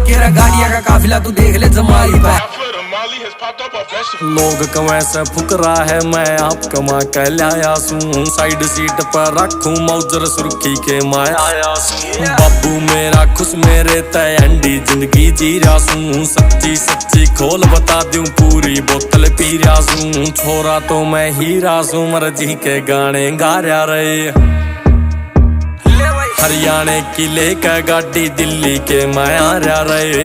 केरा गाड़िया का काफिला तू देख ले जमाई पे। लोग कमाए से फुकरा है, मैं आप कमा के लाया सूं। साइड सीट पर रखूं मौजर सुर्खी के मैं आया सूं। बाबू मेरा खुश मेरे तय अंडी जिंदगी जी रहा सूं। सच्ची सच्ची खोल बता दूं पूरी बोतल पी रहा सूं। छोरा तो मैं हीरा सूं, मर्जी के गाने गा रहे। हरियाणा की लेकर गाड़ी दिल्ली के मैं आ रहे।